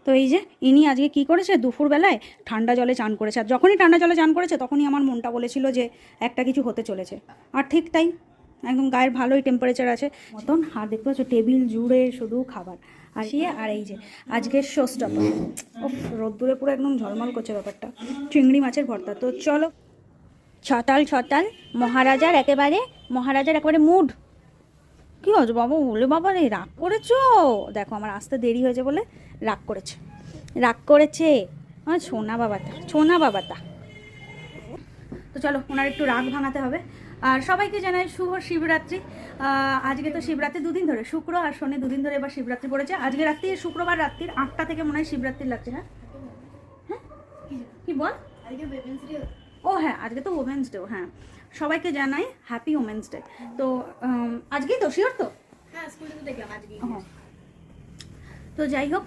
তো এই যে ইনি আজকে কি করেছে, দুপুরবেলায় ঠান্ডা জলে চান করেছে। আর যখনই ঠান্ডা জলে চান করেছে তখনই আমার মনটা বলেছিল যে একটা কিছু হতে চলেছে। আর ঠিক তাই, একদম গায়ের ভালোই টেম্পারেচার আছে মতন। আর দেখতে পাচ্ছ টেবিল জুড়ে শুধু খাবার আসিয়ে। আর এই যে আজকের শোস্টপার, ও রোদ্দুরে পুরো একদম ঝলমল করছে ব্যাপারটা, চিংড়ি মাছের ভর্তা। তো চলো, ছতাল ছতাল মহারাজার একেবারে মুড। কি হচ্ছে বাবা, বলে বাবা রে রাগ করেছো? দেখো আমার আসতে দেরি হয়েছে বলে রাগ করেছে আমার সোনা বাবাটা। তো চলো, ওনার একটু রাগ ভাঙাতে হবে। আর সবাইকে জানাই শুভ শিবরাত্রি। আজকে তো শিবরাত্রি দুদিন ধরে, শুক্র আর শনি দুদিন ধরে এবার শিবরাত্রি পড়েছে। আজকে রাত্রি, শুক্রবার রাত্রির 8টা থেকে মনে হয় শিবরাত্রি লাগছে। হ্যাঁ হ্যাঁ, কি বল? ও হ্যাঁ, আজকে তো ওমেন্স ডে। হ্যাঁ, সবাইকে জানাই হ্যাপি ওমেন্স ডে। তো আজকেই তো শিওর তো? হ্যাঁ, স্কুলে তো দেখলাম আজকে। তো যাই হোক,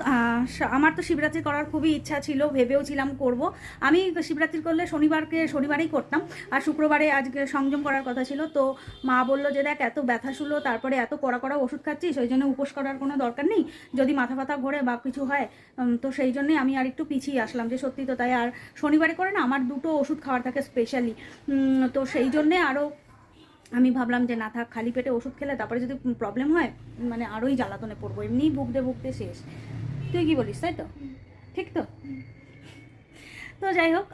আমার তো শিবরাত্রি করার খুবই ইচ্ছা ছিল, ভেবেও ছিলাম করব। আমি শিবরাত্রি করলে শনিবারেই করতাম, আর শুক্রবারে আজকে সংযম করার কথা ছিল। তো মা বললো যে দেখ, এত ব্যথা শুলো, তারপরে এত কড়া ওষুধ খাচ্ছিস, ওই জন্য উপোস করার কোনো দরকার নেই, যদি মাথা ব্যথা ঘোরে বা কিছু হয়। তো সেই জন্যই আমি আর একটু পিছিয়ে আসলাম, যে সত্যি তো তাই। আর শনিবারে করে না আমার 2টো ওষুধ খাওয়ার থাকে স্পেশালি। তো সেই জন্যে আরও আমি ভাবলাম যে না থাক, খালি পেটে ওষুধ খেলে তারপরে যদি প্রবলেম হয়, মানে আরোই জ্বালাতনে পড়বো, এমনিই ভুগতে শেষ। তুই কি বলিস, তাই তো? ঠিক তো? তো যাই হোক,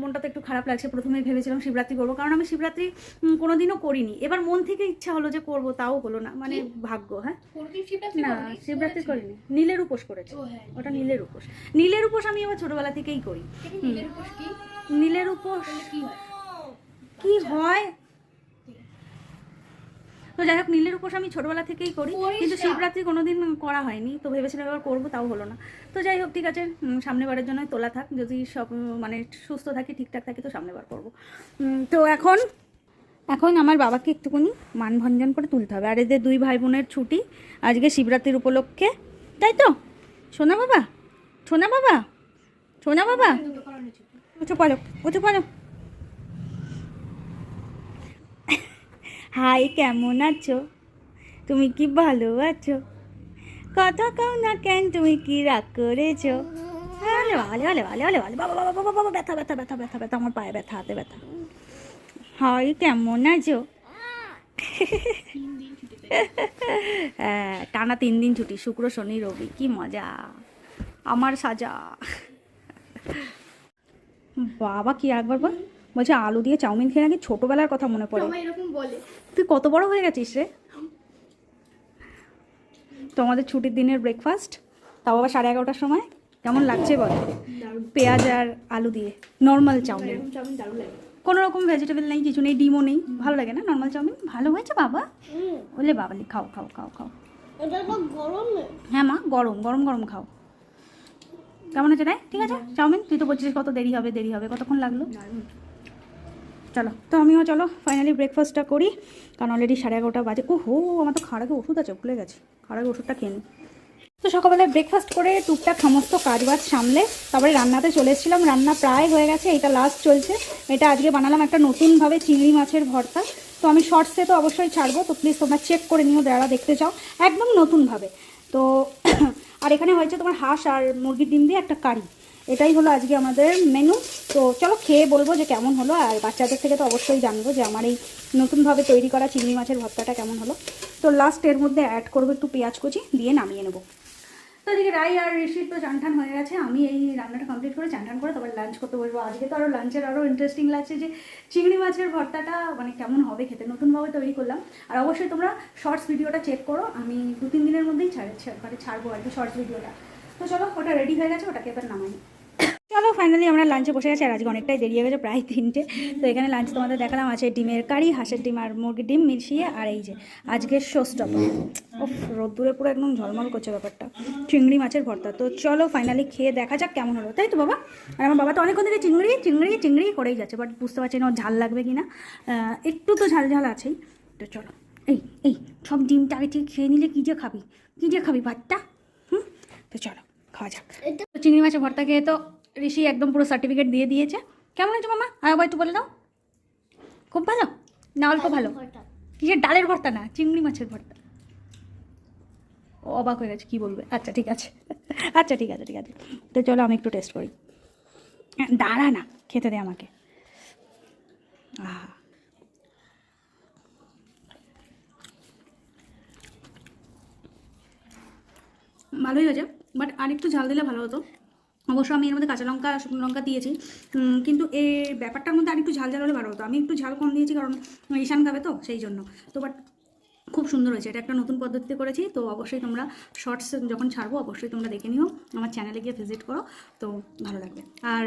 মনটা তো একটু খারাপ লাগছে। প্রথমেই ভেবেছিলাম শিবরাত্রি করবো, কারণ আমি শিবরাত্রি কোনোদিনও করিনি। এবার মন থেকে ইচ্ছা হলো যে করব, তাও হলো না, মানে ভাগ্য। হ্যাঁ না, শিবরাত্রি করিনি, নীলের উপোস করেছি। ওটা নীলের উপোস আমি এবার ছোটবেলা থেকেই করি। নীলের উপোস কি হয়? তো যাই হোক, নীলের উপোস আমি ছোটবেলা থেকেই করি, কিন্তু শিবরাত্রি কোনোদিন করা হয়নি। তো ভেবেছিলাম এবার করবো, তাও হলো না। তো যাই হোক, ঠিক আছে, সামনের বারের জন্য তোলা থাক। যদি সব মানে সুস্থ থাকি, ঠিকঠাক থাকি, তো সামনের বার করবো। তো এখন আমার বাবাকে একটুখানি মানভঞ্জন করে তুলতে হবে। আর এদের 2 ভাই বোনের ছুটি আজকে শিবরাত্রির উপলক্ষে, তাই তো? সোনা বাবা উঠে পড়ো। হাই, কেমন আছো? তুমি কি ভালো আছো? কথা কও না কেন, তুমি কি রাগ করেছো? বাবা, ব্যথা, আমার পায়ে ব্যথা, হাতে ব্যথা। হাই, কেমন আছো? হ্যাঁ, টানা 3 দিন ছুটি, শুক্র শনি রবি, কি মজা আমার সাজা। বাবা কি একবার বল, বলছে আলু দিয়ে চাউমিন খেয়ে নাকি ছোটবেলার কথা মনে পড়ে। তুই কত বড় হয়ে গেছিস রে? তোমাদের ছুটির দিনের ব্রেকফাস্ট, তাও আবার 11:30টার সময়, কেমন লাগছে বল? পেঁয়াজ আর আলু দিয়ে নর্মাল চাউমিন, কোনো রকম ভেজিটেবল নেই, কিছু নেই, ডিমও নেই। ভালো লাগে না নর্মাল চাউমিন? ভালো হয়েছে বাবা, বলে বাবালি খাও। হ্যাঁ মা, গরম খাও। কেমন আছে রে? ঠিক আছে চাউমিন? তুই তো বলছিস কত দেরি হবে, কতক্ষণ লাগলো? চলো, তো আমিও চলো ফাইনালি ব্রেকফাস্টটা করি, কারণ অলরেডি 11:30 বাজে। আমার তো খাওয়ার আগে ওষুধ আছে, ভুলে গেছি, খাওয়ার আগে ওষুধটা খেয়ে নিই। তো সকালবেলায় ব্রেকফাস্ট করে টুকটাক সমস্ত কাজবাজ সামলে তারপরে রান্নাতে চলে এসেছিলাম। রান্না প্রায় হয়ে গেছে, এটা লাস্ট চলছে। এটা আজকে বানালাম একটা নতুনভাবে চিংড়ি মাছের ভর্তা। তো আমি শর্টসে তো অবশ্যই ছাড়বো, তো প্লিজ তোমরা চেক করে নিও যারা দেখতে চাও, একদম নতুনভাবে। তো আর এখানে হয়েছে তোমার হাঁস আর মুরগির ডিম দিয়ে একটা কারি। এটাই হলো আজকে আমাদের মেনু। তো চলো খেয়ে বলবো যে কেমন হলো, আর বাচ্চাদের থেকে তো অবশ্যই জানবো যে আমার এই নতুনভাবে তৈরি করা চিংড়ি মাছের ভর্তাটা কেমন হলো। তো লাস্ট এর মধ্যে অ্যাড করবো একটু পেঁয়াজ কুচি, দিয়ে নামিয়ে নেবো। তো এদিকে রাই আর ঋষির তো চান হয়ে গেছে, আমি এই রান্নাটা কমপ্লিট করে চান করে তারপর লাঞ্চ করতে বসবো। আজকে তো আরও লাঞ্চের আরও ইন্টারেস্টিং লাগছে যে চিংড়ি মাছের ভর্তাটা মানে কেমন হবে খেতে, নতুনভাবে তৈরি করলাম। আর অবশ্যই তোমরা শর্টস ভিডিওটা চেক করো, আমি 2-3 দিনের মধ্যেই ছাড়বো আর কি শর্টস ভিডিওটা। তো চলো, ওটা রেডি হয়ে গেছে, ওটাকে এবার নামাই। চলো ফাইনালি আমরা লাঞ্চে বসে গেছি, আর আজকে অনেকটাই দেরি হয়ে গেছে, প্রায় 3টে। তো এখানে লাঞ্চ তোমাদের দেখালাম, আছে ডিমের কারি, হাঁসের ডিম আর মুরগির ডিম মিশিয়ে। আর এই যে আজকের শোস্টপার, রোদ্দুরে পুরো একদম ঝলমল করছে ব্যাপারটা, চিংড়ি মাছের ভর্তা। তো চলো ফাইনালি খেয়ে দেখা যাক কেমন হলো, তাই তো বাবা? আর আমার বাবা তো অনেকক্ষণ থেকে চিংড়ি করেই যাচ্ছে, বাট বুঝতে পারছি না ওর ঝাল লাগবে কি না। একটু তো ঝাল আছেই। তো চলো, এই সব ডিমটা আগে ঠিক খেয়ে নিলে কী যে খাবি ভাতটা। তো চলো খাওয়া যাক। তো চিংড়ি মাছের ভর্তা খেয়ে তো ঋষি একদম পুরো সার্টিফিকেট দিয়ে দিয়েছে। কেমন হয়েছে মামা? আর একটু বলে দাও। খুব ভালো না অল্প ভালো? কিসের ডালের ভর্তা না, চিংড়ি মাছের ভর্তা। ও অবাক হয়ে গেছে, কি বলবে। আচ্ছা ঠিক আছে। আচ্ছা ঠিক আছে ঠিক আছে, তো চলো আমি একটু টেস্ট করি। দাঁড়া না, খেতে দে আমাকে। আহ, ভালোই হয়েছে, বাট আর একটু ঝাল দিলে ভালো হতো। অবশ্য আমি এর মধ্যে কাঁচা লঙ্কা শুকনো লঙ্কা দিয়েছি, কিন্তু এই ব্যাপারটার মধ্যে আর একটু ঝাল ঝাল হলে ভালো হতো। আমি একটু ঝাল কম দিয়েছি কারণ ঈশান খাবে তো সেই জন্য। তো বাট খুব সুন্দর হয়েছে, এটা একটা নতুন পদ্ধতিতে করেছি। তো অবশ্যই তোমরা শর্টস যখন ছাড়বো অবশ্যই তোমরা দেখে নিও, আমার চ্যানেলে গিয়ে ভিজিট করো, তো ভালো লাগবে। আর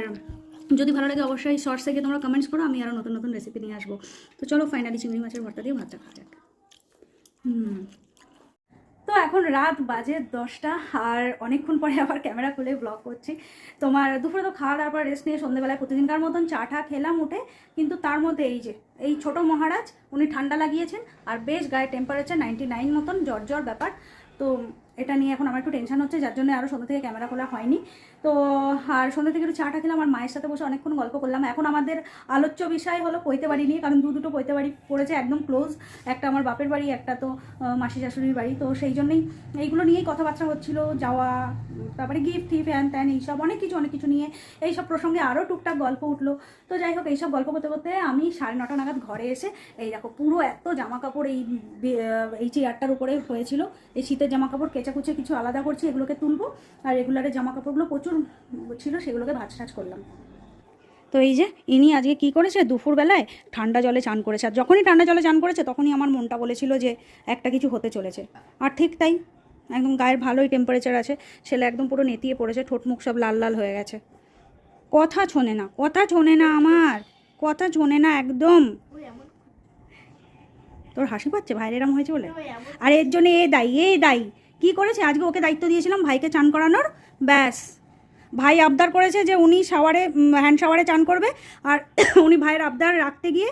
যদি ভালো লাগে অবশ্যই শর্টসে গিয়ে তোমরা কমেন্টস করো, আমি আরও নতুন নতুন রেসিপি নিয়ে আসবো। তো চলো ফাইনালি চিংড়ি মাছের ভর্তা দিয়ে ভাতটা খাওয়া যাক। তো এখন রাত বাজে 10টা, আর অনেকক্ষণ পরে আবার ক্যামেরা খুলে ব্লগ করছি। তোমার দুপুরে তো খাওয়া দাওয়ার পর রেস্ট নিয়ে সন্ধ্যেবেলায় প্রতিদিনকার মতন চা টা খেলাম উঠে, কিন্তু তার মধ্যে এই যে এই ছোট মহারাজ উনি ঠান্ডা লাগিয়েছেন, আর বেশ গায়ে টেম্পারেচার 99 মতন, জ্বর জ্বর ব্যাপার। তো এটা নিয়ে এখন আমার একটু টেনশন হচ্ছে, যার জন্য আরও সন্ধ্যা থেকে ক্যামেরা খোলা হয়নি। তো আর সন্ধ্যা থেকে একটু চাটা খেলাম, আর মায়ের সাথে বসে অনেকক্ষণ গল্প করলাম। এখন আমাদের আলোচ্য বিষয় হলো পৈতে বাড়ি নিয়ে, কারণ দুটো পৈতে বাড়ি পড়েছে একদম ক্লোজ, একটা আমার বাপের বাড়ি, একটা তো মাসি শাশুড়ির বাড়ি। তো সেই জন্যই এইগুলো নিয়েই কথাবার্তা হচ্ছিল, যাওয়া, তারপরে গিফট টিফট হ্যান ত্যান এইসব অনেক কিছু নিয়ে এইসব প্রসঙ্গে আরও টুকটাক গল্প উঠলো। তো যাই হোক, এইসব গল্প করতে করতে আমি 9:30 নাগাদ ঘরে এসে এই দেখো পুরো এত জামা কাপড় এই চেয়ারটার উপরে হয়েছিল, এই শীতের জামা কাপড় কেচাকুচে কিছু আলাদা করছি, এগুলোকে তুলবো। আর রেগুলারের জামা কাপড়গুলো প্রচুর ছিল, সেগুলোকে ভাঁজ টাজ করলাম। তো এই যে ইনি আজকে কি করেছে, দুপুরবেলায় ঠান্ডা জলে চান করেছে। আর যখনই ঠান্ডা জলে চান করেছে তখনই আমার মনটা বলেছিল যে একটা কিছু হতে চলেছে। আর ঠিক তাই, একদম গায়ের ভালোই টেম্পারেচার আছে, ছেলে একদম পুরো নেতিয়ে পড়েছে, ঠোঁট মুখ সব লাল লাল হয়ে গেছে। কথা শোনে না, কথা শোনে না, আমার কথা শোনে না একদম। তোর হাসি পাচ্ছে ভাইয়ের এরম হয়েছে বলে? আর এর জন্য এ দায়ী কী করেছে, আজকে ওকে দায়িত্ব দিয়েছিলাম ভাইকে চান করানোর, ব্যাস ভাই আবদার করেছে যে উনি শাওয়ারে হ্যান্ড শাওয়ারে চান করবে, আর উনি ভাইয়ের আবদার রাখতে গিয়ে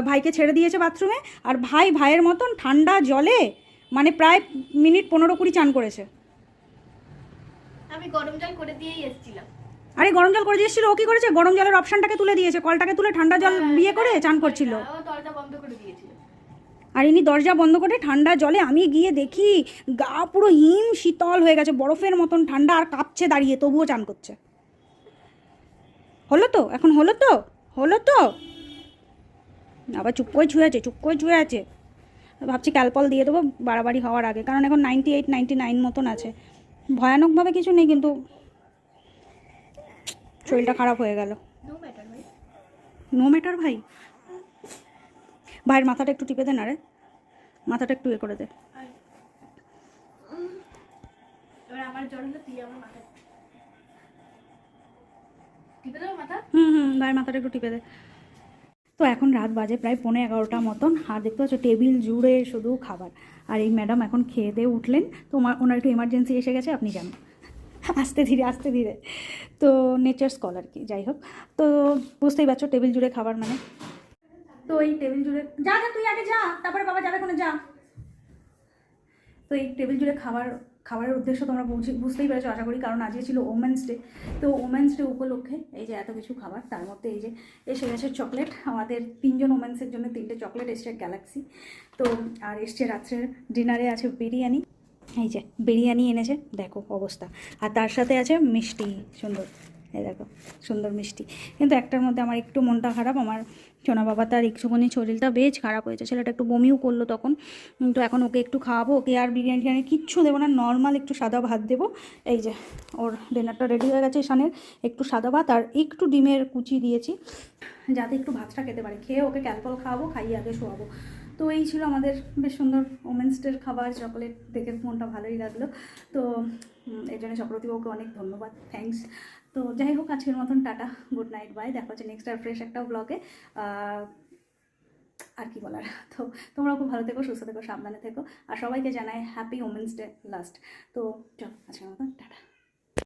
ভাইকে ছেড়ে দিয়েছে বাথরুমে, আর ভাইয়ের মতন ঠান্ডা জলে মানে প্রায় মিনিট 15-20 চান করেছে। আমি গরম জল করে দিয়েই এসেছিলাম। আরে গরম জল করে দিয়েছিল, ও কি করেছে, গরম জলের অপশানটাকে তুলে দিয়েছে, কলটাকে তুলে ঠান্ডা জল বিয়ে করে চান করছিল। ও দরজা বন্ধ করে দিয়েছিল। আর ইনি দরজা বন্ধ করে ঠান্ডা জলে, আমি গিয়ে দেখি গা পুরো হিম শীতল হয়ে গেছে, বরফের মতন ঠান্ডা, আর কাঁপছে দাঁড়িয়ে, তবুও চান করছে। হলো তো, এখন হলো তো, হলো তো। আবার চুপ করে ছুঁয়ে আছে। ভাবছি ক্যালপল দিয়ে দেবো বাড়াবাড়ি হওয়ার আগে, কারণ এখন 98-99 মতন আছে, ভয়ানকভাবে কিছু নেই, কিন্তু শরীরটা খারাপ হয়ে গেল। নো ম্যাটার ভাই, ভাইয়ের মাথাটা একটু টিপে দে না রে, মাথাটা একটু করে দে। এবার আমার জ্বর হলে তুই আমার মাথা টিপে দেবো মাথা। ভাইয়ের মাথাটা একটু টিপে দে। তো এখন রাত বাজে প্রায় 11:15 মতন, আর দেখতে পাচ্ছ টেবিল জুড়ে শুধু খাবার। আর এই ম্যাডাম এখন খেয়ে দিয়ে উঠলেন, তো ওনার একটু এমার্জেন্সি এসে গেছে, আপনি জানেন, আস্তে ধীরে। তো নেচার স্কলার কি, যাই হোক, তো বুঝতেই পারছো টেবিল জুড়ে খাবার মানে। তো এই টেবিল জুড়ে যা তুই আগে যা, তারপরে বাবা যাবে কোনো, যা। তো এই টেবিল জুড়ে খাবারের উদ্দেশ্য তোমরা বুঝতেই পেরেছো আশা করি, কারণ আজকে ছিল ওমেন্স ডে। তো ওমেন্স ডে উপলক্ষে এই যে এত কিছু খাবার, তার মধ্যে এই যে এসে গেছে চকলেট, আমাদের 3জন ওমেন্সের জন্য 3টে চকলেট এসছে গ্যালাক্সি। তো আর এসছে রাত্রের ডিনারে আছে বিরিয়ানি, এই যে বিরিয়ানি এনেছে, দেখো অবস্থা। আর তার সাথে আছে মিষ্টি, সুন্দর, এই দেখো সুন্দর মিষ্টি। কিন্তু একটার মধ্যে আমার একটু মনটা খারাপ, আমার সোনা বাবা তার একটুখানি শরীরটা বেশ খারাপ হয়েছে, ছেলেটা একটু বমিও করলো তখন। তো এখন ওকে একটু খাওয়াবো, ওকে আর বিরিয়ানি টিরিয়ানি কিচ্ছু দেবো না, নর্মাল একটু সাদা ভাত দেবো। এই যে ওর ডিনারটা রেডি হয়ে গেছে, ঈশানের একটু সাদা ভাত আর একটু ডিমের কুচি দিয়েছি, যাতে একটু ভাতটা খেতে পারে, খেয়ে ওকে ক্যালপল খাওয়াবো, খাইয়ে আগে শোয়াবো। তো এই ছিল আমাদের বেশ সুন্দর ওমেন্স ডের খাবার, চকলেট দেখে মনটা ভালোই লাগলো। তো এর জন্য চক্রবর্তীবাবুকে অনেক ধন্যবাদ, থ্যাঙ্কস। তো যাই হোক, আজকের মতন টাটা, গুড নাইট, বাই, দেখা হচ্ছে নেক্সট আর ফ্রেশ একটা ব্লগে। আর কি বলার, তো তোমরাও খুব ভালো থেকো, সুস্থ থেকো, সাবধানে থেকো, আর সবাইকে জানাই হ্যাপি ওমেন্স ডে লাস্ট। তো চল আজকের মতন টাটা।